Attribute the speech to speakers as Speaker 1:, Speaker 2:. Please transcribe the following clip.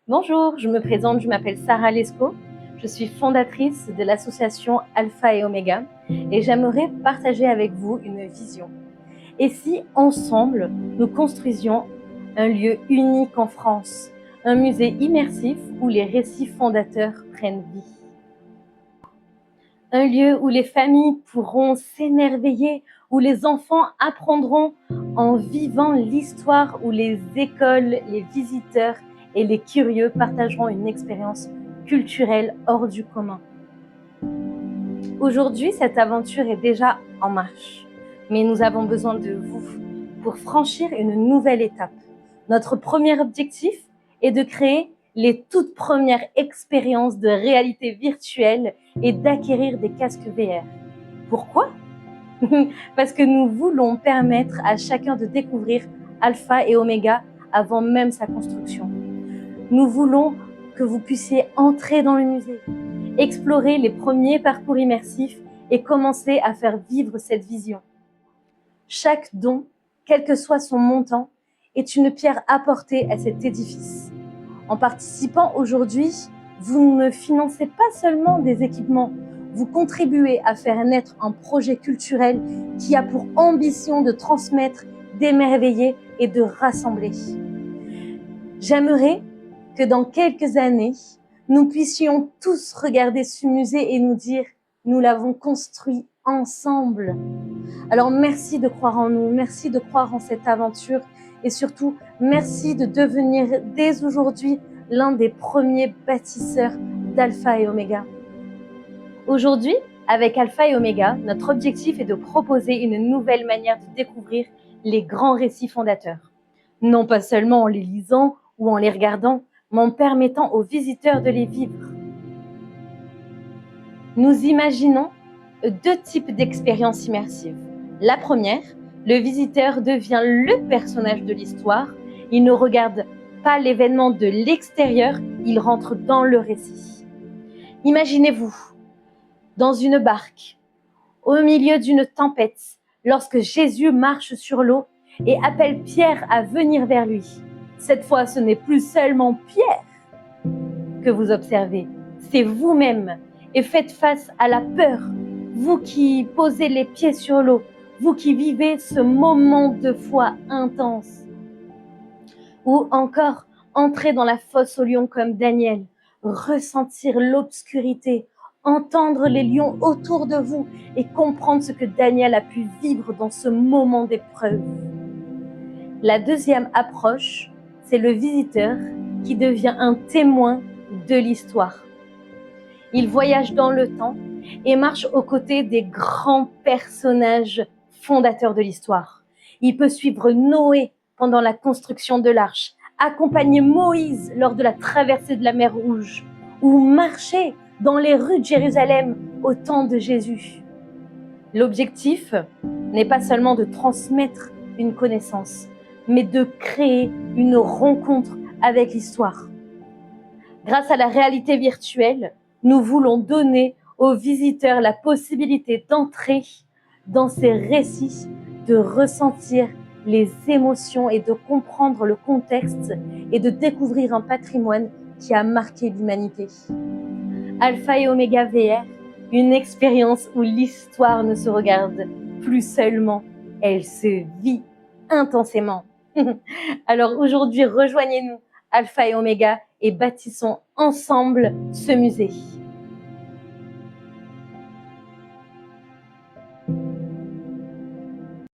Speaker 1: Bonjour, je me présente, je m'appelle Sarah Lescaut. Je suis fondatrice de l'association Alpha et Oméga et j'aimerais partager avec vous une vision. Et si, ensemble, nous construisions un lieu unique en France, un musée immersif où les récits fondateurs prennent vie. Un lieu où les familles pourront s'émerveiller, où les enfants apprendront en vivant l'histoire, où les écoles, les visiteurs et les curieux partageront une expérience culturelle hors du commun. Aujourd'hui, cette aventure est déjà en marche, mais nous avons besoin de vous pour franchir une nouvelle étape. Notre premier objectif est de créer les toutes premières expériences de réalité virtuelle et d'acquérir des casques VR. Pourquoi? Parce que nous voulons permettre à chacun de découvrir Alpha et Oméga avant même sa construction. Nous voulons que vous puissiez entrer dans le musée, explorer les premiers parcours immersifs et commencer à faire vivre cette vision. Chaque don, quel que soit son montant, est une pierre apportée à cet édifice. En participant aujourd'hui, vous ne financez pas seulement des équipements, vous contribuez à faire naître un projet culturel qui a pour ambition de transmettre, d'émerveiller et de rassembler. J'aimerais que dans quelques années, nous puissions tous regarder ce musée et nous dire « nous l'avons construit ensemble ». Alors merci de croire en nous, merci de croire en cette aventure et surtout merci de devenir dès aujourd'hui l'un des premiers bâtisseurs d'Alpha et Oméga. Aujourd'hui, avec Alpha et Oméga, notre objectif est de proposer une nouvelle manière de découvrir les grands récits fondateurs. Non pas seulement en les lisant ou en les regardant, mais en permettant aux visiteurs de les vivre. Nous imaginons deux types d'expériences immersives. La première, le visiteur devient le personnage de l'histoire. Il ne regarde pas l'événement de l'extérieur, il rentre dans le récit. Imaginez-vous dans une barque, au milieu d'une tempête, lorsque Jésus marche sur l'eau et appelle Pierre à venir vers lui. Cette fois, ce n'est plus seulement Pierre que vous observez, c'est vous-même et faites face à la peur, vous qui posez les pieds sur l'eau, vous qui vivez ce moment de foi intense. Ou encore, entrer dans la fosse aux lions comme Daniel, ressentir l'obscurité, entendre les lions autour de vous et comprendre ce que Daniel a pu vivre dans ce moment d'épreuve. La deuxième approche, c'est le visiteur qui devient un témoin de l'histoire. Il voyage dans le temps et marche aux côtés des grands personnages fondateurs de l'histoire. Il peut suivre Noé pendant la construction de l'arche, accompagner Moïse lors de la traversée de la mer Rouge ou marcher dans les rues de Jérusalem au temps de Jésus. L'objectif n'est pas seulement de transmettre une connaissance, mais de créer une rencontre avec l'histoire. Grâce à la réalité virtuelle, nous voulons donner aux visiteurs la possibilité d'entrer dans ces récits, de ressentir les émotions et de comprendre le contexte et de découvrir un patrimoine qui a marqué l'humanité. Alpha et Oméga VR, une expérience où l'histoire ne se regarde plus seulement, elle se vit intensément. Alors aujourd'hui, rejoignez-nous, Alpha et Oméga, et bâtissons ensemble ce musée.